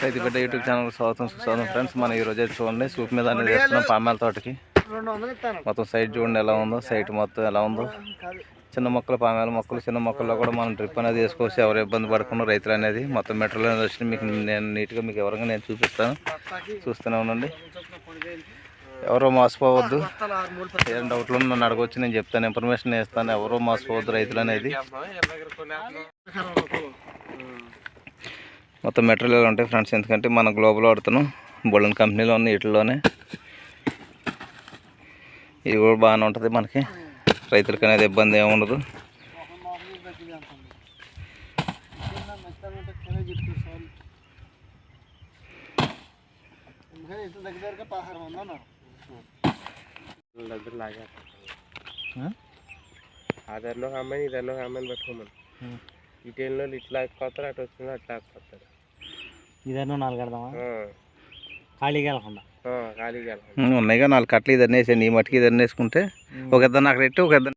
రైతు బిడ్డ YouTube channel స్వాగతం ఫ్రెండ్స్. మనం ఈరోజు అయితే చూడండి సూప్ మీద అనేది వేస్తున్నాం పామాల తోటకి. మొత్తం సైడ్ చూడండి ఎలా ఉందో, సైట్ మొత్తం ఎలా ఉందో. చిన్న మొక్కలు పామాల మొక్కలు, చిన్న మొక్కల్లో కూడా మనం డ్రిప్ అనేది వేసుకోవచ్చు. ఎవరు ఇబ్బంది పడకుండా రైతులు అనేది మొత్తం మెటీరియల్ అనేది వచ్చి మీకు నేను నీట్గా మీకు ఎవరైనా నేను చూపిస్తాను, చూస్తూనే ఉండండి. ఎవరో మోసపోవద్దు. ఏం డౌట్లు నన్ను అడగవచ్చు, నేను చెప్తాను, ఇన్ఫర్మేషన్ ఇస్తాను. ఎవరో మోసపోవద్దు రైతులు అనేది. మొత్తం మెటీరియల్ ఉంటాయి ఫ్రెండ్స్. ఎందుకంటే మన గ్లోబల్ వాడుతున్నాం, బోల్డెన్ కంపెనీలో ఉన్న వీటిల్లోనే. ఇది కూడా బాగానే ఉంటుంది మనకి, రైతులకి అనేది ఇబ్బంది ఏమి ఉండదు. ఆధార్లో అమ్మాయి ఇదార్లో అమ్మాయిని పెట్టుకోమని ఈ టైంలో ఇట్లా కొత్తారు, అటు వచ్చిందో అట్లా కొత్తారు. ఇదన్నో 4 కడదామా, ఖాళీగా వెళ్ళకుండా ఖాళీగా ఉన్నాయిగా 4 కట్టలు. ఇద్దరు వేసేయండి, ఈ మట్టికి ఇద్దరు వేసుకుంటే ఒక ఇద్దరు అక్కడ ఎట్టి ఒక ఇద్దరు.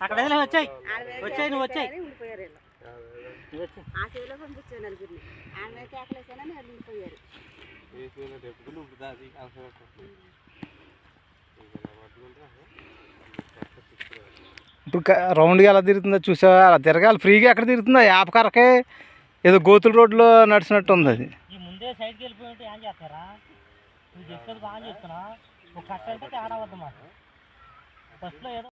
అక్కడ వచ్చాయి నువ్వు వచ్చాయి. ఇప్పుడు రౌండ్గా ఎలా తిరుగుతుందో చూసావా? అలా తిరగాలి ఫ్రీగా. ఎక్కడ తిరుగుతుందో యాపకరకే ఏదో గోతుల రోడ్లో నడిచినట్టు ఉంది. అది ముందే సైడ్కి వెళ్ళిపోయి ఏం చేస్తారా? నువ్వు చెప్పేది బాగా చెప్తున్నా, ఒక కట్ట అంటే తేడా వద్దు మాకు. ఫస్ట్లో ఏదో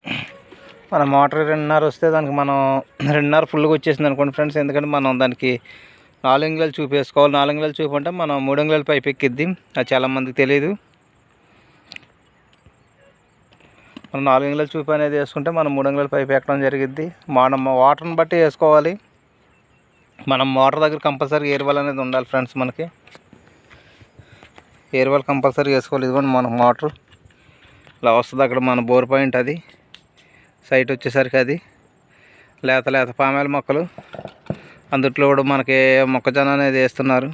మన మోటార్ 2.5 వస్తే దానికి మనం 2.5 ఫుల్గా వచ్చేసింది అనుకోండి ఫ్రెండ్స్. ఎందుకంటే మనం దానికి 4 అంగుళాలు చూపు వేసుకోవాలి. 4 అంగుళాలు చూపు అంటే మనం 3 అంగుళాలు పైపు ఎక్కిద్ది. అది చాలామందికి తెలియదు. మనం 4 అంగుళాలు చూపు అనేది వేసుకుంటే మనం 3 అంగుళాలు పైపు ఎక్కడం జరిగిద్ది. మనం వాటర్ని బట్టి వేసుకోవాలి. మనం మోటార్ దగ్గర కంపల్సరీ ఎయిర్ వాల్ అనేది ఉండాలి ఫ్రెండ్స్. మనకి ఎయిర్ వాల్ కంపల్సరీ వేసుకోవాలి. ఇదిగోండి మన మోటార్ ఇలా వస్తుంది. అక్కడ మన బోర్ పాయింట్ అది. సైట్ వచ్చేసరికి అది లేత పామాయిల మొక్కలు, అందుట్లో కూడా మనకి మొక్కజొన్న అనేది వేస్తున్నారు.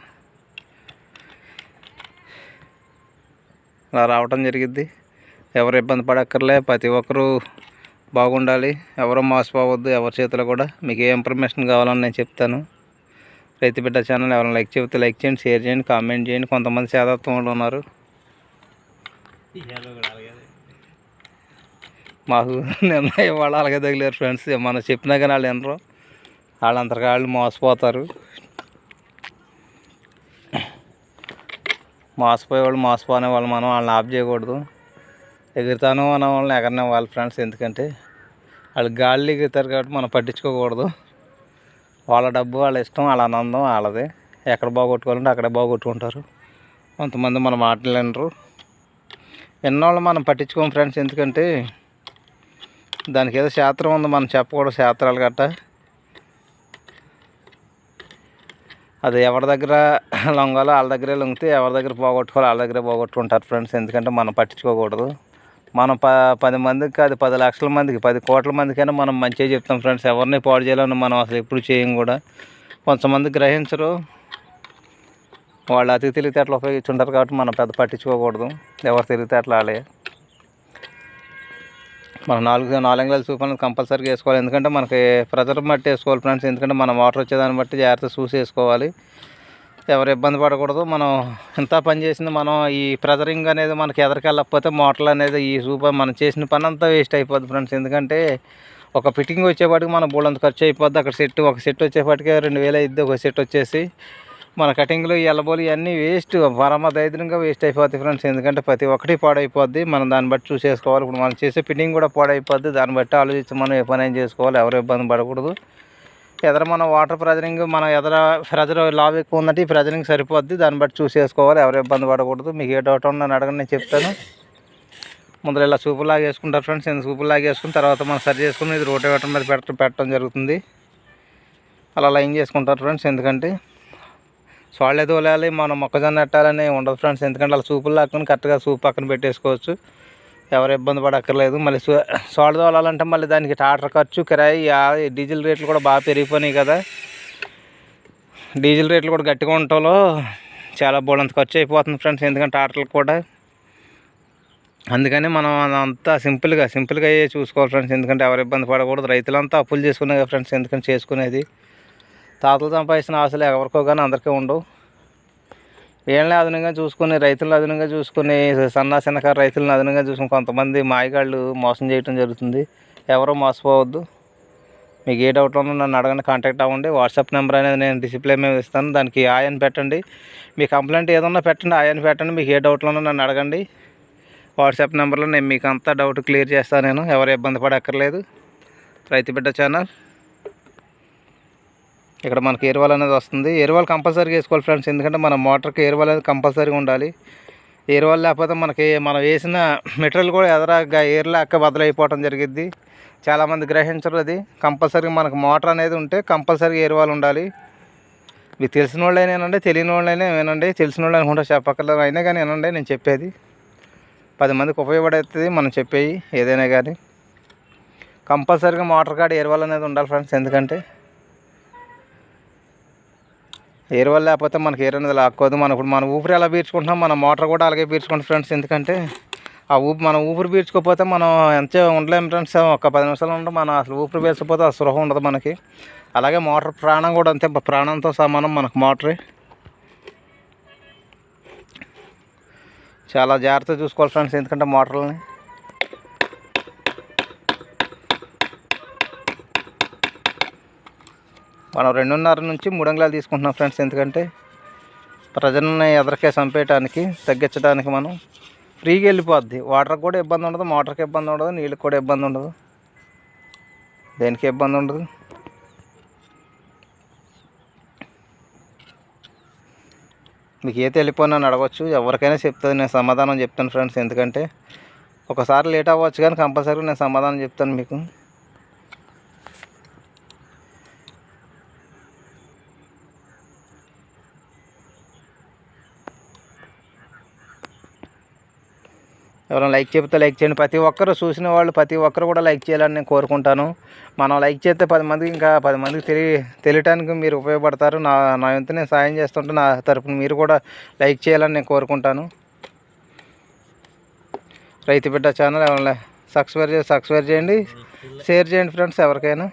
అలా రావటం జరిగిద్ది. ఎవరు ఇబ్బంది పడక్కర్లే, ప్రతి ఒక్కరూ బాగుండాలి. ఎవరో మోసపోవద్దు ఎవరి చేతిలో కూడా. మీకు ఏ ఇన్ఫర్మేషన్ కావాలని నేను చెప్తాను. రైతు బిడ్డ ఛానల్ ఎవరైనా లైక్ చెబితే లైక్ చేయండి, షేర్ చేయండి, కామెంట్ చేయండి. కొంతమంది సేదాత్వం వాళ్ళు ఉన్నారు. మాకు నిర్ణయం వాళ్ళు అలాగే తగిలేరు ఫ్రెండ్స్. మనం చెప్పినా కానీ వాళ్ళు వినరు. వాళ్ళంతగా వాళ్ళు మోసపోతారు. మోసపోయే వాళ్ళు మోసపోనే వాళ్ళు మనం వాళ్ళని ఆఫ్ చేయకూడదు. ఎగురుతాను అన్న వాళ్ళని ఎగరనే వాళ్ళు ఫ్రెండ్స్. ఎందుకంటే వాళ్ళు గాళ్ళు ఎగురుతారు కాబట్టి మనం పట్టించుకోకూడదు. వాళ్ళ డబ్బు వాళ్ళ ఇష్టం, వాళ్ళ ఆనందం వాళ్ళదే. ఎక్కడ బాగొట్టుకోవాలంటే అక్కడే బాగొట్టుకుంటారు. కొంతమంది మన మాటలు వినరు. విన్నవాళ్ళు మనం పట్టించుకోము ఫ్రెండ్స్. ఎందుకంటే దానికి ఏదో శాస్త్రం ఉంది, మనం చెప్పకూడదు శాస్త్రాలు గట్ట. అది ఎవరి దగ్గర లొంగాలో వాళ్ళ దగ్గరే లొంగితే, ఎవరి దగ్గర పోగొట్టుకోవాలో వాళ్ళ దగ్గరే పోగొట్టుకుంటారు ఫ్రెండ్స్. ఎందుకంటే మనం పట్టించుకోకూడదు. మనం 10 మందికి కాదు 10 లక్షల మందికి 10 కోట్ల మందికైనా మనం మంచిగా చెప్తాం ఫ్రెండ్స్. ఎవరిని పాడు చేయాలని మనం అసలు ఎప్పుడు చేయం కూడా. కొంతమంది గ్రహించరు, వాళ్ళు అతి తెలివితేటలు ఉపయోగించుంటారు కాబట్టి మనం పెద్ద పట్టించుకోకూడదు. ఎవరు తెలివితేటలు వాళ్ళే. మనం 4 అంగుళాల చూపు అనేది కంపల్సరీగా వేసుకోవాలి. ఎందుకంటే మనకి ప్రెజర్ బట్టి వేసుకోవాలి ఫ్రెండ్స్. ఎందుకంటే మనం వాటర్ వచ్చేదాన్ని బట్టి జాగ్రత్తగా చూసి వేసుకోవాలి. ఎవరు ఇబ్బంది పడకూడదు. మనం ఎంత పని చేసింది మనం ఈ ప్రెజరింగ్ అనేది మనకి ఎదరికెళ్ళకపోతే మోటార్లు అనేది ఈ సూపర్ మనం చేసిన పని అంతా వేస్ట్ అయిపోద్ది ఫ్రెండ్స్. ఎందుకంటే ఒక ఫిట్టింగ్ వచ్చేపాటికి మన బోల్డంత ఖర్చు అయిపోద్ది. అక్కడ ఒక సెట్ వచ్చేపాటికి 2000 అయింది. ఒక సెట్ వచ్చేసి మన కటింగ్లు ఎల్లబోలు ఇవన్నీ వేస్ట్, పరమ దరిద్రంగా వేస్ట్ అయిపోతాయి ఫ్రెండ్స్. ఎందుకంటే ప్రతి ఒక్కటి పాడైపోద్ది. మనం దాన్ని బట్టి చూసేసుకోవాలి. ఇప్పుడు మనం చేసే ఫిట్టింగ్ కూడా పాడైపోద్ది. దాన్ని బట్టి ఆలోచించి మనం ఏ పని చేసుకోవాలి. ఎవరు ఇబ్బంది పడకూడదు. ఎదర మన వాటర్ ప్రెజరింగ్, మన ఎదర ప్రెజర్ లావ్ ఎక్కువ ఉందంటే ఈ ప్రెజరింగ్ సరిపోద్ది. దాన్ని బట్టి చూసేసుకోవాలి. ఎవరు ఇబ్బంది పడకూడదు. మీకు ఏ డౌట్ ఉన్నా నన్ను అడగండి, నేను చెప్తాను. ముందర ఇలా సూపులాగా వేసుకుంటారు ఫ్రెండ్స్. సూపులాగా వేసుకున్న తర్వాత మనం సరి చేసుకుని ఇది రోటివేటర్ మీద పెట్టడం జరుగుతుంది. అలా లైన్ చేసుకుంటారు ఫ్రెండ్స్. ఎందుకంటే సోళ్ళే తోలాలి మనం మొక్కజొన్న ఎట్టాలని ఉండదు ఫ్రెండ్స్. ఎందుకంటే అలా సూపులు లాక్కుని కరెక్ట్గా సూప్ పక్కన పెట్టేసుకోవచ్చు. ఎవరు ఇబ్బంది పడక్కర్లేదు. మళ్ళీ సోడ తోలాలంటే మళ్ళీ దానికి ట్రాక్టర్ ఖర్చు, కిరాయి, డీజిల్ రేట్లు కూడా బాగా పెరిగిపోయినాయి కదా. డీజిల్ రేట్లు కూడా గట్టిగా ఉండటంలో చాలా బోలంత ఖర్చు అయిపోతుంది ఫ్రెండ్స్, ఎందుకంటే ట్రాక్టర్లకు కూడా. అందుకని మనం అంతా సింపుల్గా చూసుకోవాలి ఫ్రెండ్స్, ఎందుకంటే ఎవరు ఇబ్బంది పడకూడదు. రైతులంతా అప్పులు చేసుకునే ఫ్రెండ్స్, ఎందుకంటే చేసుకునేది. తాతలు సంపాదించిన ఆశలు ఎవరికో కానీ అందరికీ ఉండవు. వీళ్ళని అదనంగా చూసుకుని, రైతులను అదనంగా చూసుకుని, చిన్నకారు రైతులను అదనంగా చూసుకుని కొంతమంది మాయగాళ్ళు మోసం చేయడం జరుగుతుంది. ఎవరో మోసపోవద్దు. మీకు ఏ డౌట్ ఉన్నా నన్ను అడగండి, కాంటాక్ట్ అవ్వండి. వాట్సాప్ నెంబర్ అనేది నేను డిస్ప్లే మీద ఇస్తాను, దానికి ఆయన పెట్టండి. మీ కంప్లైంట్ ఏదన్నా పెట్టండి, ఆయన పెట్టండి. మీకు ఏ డౌట్లో ఉన్నా నన్ను అడగండి. వాట్సాప్ నెంబర్లో నేను మీకు అంతా డౌట్ క్లియర్ చేస్తాను. నేను ఎవరు ఇబ్బంది పడక్కర్లేదు. రైతు బిడ్డ ఛానల్. ఇక్కడ మనకి ఎరువాల్ అనేది వస్తుంది. ఎరువాల్ కంపల్సరీగా వేసుకోవాలి ఫ్రెండ్స్, ఎందుకంటే మన మోటార్కి ఎరువాల్ అనేది కంపల్సరీగా ఉండాలి. ఎరువాల్ లేకపోతే మనకి మనం వేసిన మెటీరియల్ కూడా ఎదరగా ఏర్లాక బదులైపోవడం జరిగిద్ది. చాలామంది గ్రహించరు అది. కంపల్సరీగా మనకు మోటార్ అనేది ఉంటే కంపల్సరీగా ఎరువాల్ ఉండాలి. మీకు తెలిసిన వాళ్ళైనానండి, తెలియని వాళ్ళైనా వినండి. తెలిసిన వాళ్ళు అనుకుంటా చెప్పక్కర్లేదు, అయినా కానీ వినండి. నేను చెప్పేది 10 మందికి ఉపయోగపడుతుంది మనం చెప్పేవి ఏదైనా కానీ. కంపల్సరీగా మోటార్ కాడ ఎరువాల్ అనేది ఉండాలి ఫ్రెండ్స్, ఎందుకంటే ఎరువాల్ లేకపోతే మనకి ఎయిర్ అనేది లాక్కోదు. మన ఊపిరి ఎలా పీల్చుకుంటున్నాం, మన మోటార్ కూడా అలాగే పీల్చుకుంటాం ఫ్రెండ్స్. ఎందుకంటే మనం ఊపిరి పీల్చుకోకపోతే మనం ఎంత ఉండలేము ఫ్రెండ్స్. ఒక 10 నిమిషాలు ఉండడం మనం అసలు ఊపిరి పీల్చకపోతే ఆ స్పృహ ఉండదు మనకి. అలాగే మోటార్ ప్రాణం కూడా అంతే, ప్రాణంతో సమానం మనకు మోటరే. చాలా జాగ్రత్తగా చూసుకోవాలి ఫ్రెండ్స్, ఎందుకంటే మోటార్లని మనం 2.5 నుంచి 3 అంగుళాలు తీసుకుంటున్నాం ఫ్రెండ్స్, ఎందుకంటే ప్రజల్ని ఎదరికే చంపేయడానికి, తగ్గించడానికి మనం ఫ్రీగా వెళ్ళిపోద్ది. వాటర్కి కూడా ఇబ్బంది ఉండదు, మోటార్కి ఇబ్బంది ఉండదు, నీళ్ళకి కూడా ఇబ్బంది ఉండదు, దేనికి ఇబ్బంది ఉండదు. మీకు ఏ తెలిపోయినా అడగవచ్చు, ఎవరికైనా చెప్తుంది, నేను సమాధానం చెప్తాను ఫ్రెండ్స్. ఎందుకంటే ఒకసారి లేట్ అవ్వచ్చు కానీ కంపల్సరీగా నేను సమాధానం చెప్తాను మీకు. ఎవరైనా లైక్ చెప్తే లైక్ చేయండి. ప్రతి ఒక్కరు చూసిన వాళ్ళు ప్రతి ఒక్కరు కూడా లైక్ చేయాలని నేను కోరుకుంటాను. మనం లైక్ చేస్తే 10 మందికి ఇంకా 10 మందికి తెలియటానికి మీరు ఉపయోగపడతారు. నా వంతు నేను సాయం చేస్తుంటే నా తరపున మీరు కూడా లైక్ చేయాలని నేను కోరుకుంటాను. రైతు బిడ్డ ఛానల్ ఎవరైనా సబ్స్క్రైబ్ చేయండి, షేర్ చేయండి ఫ్రెండ్స్ ఎవరికైనా.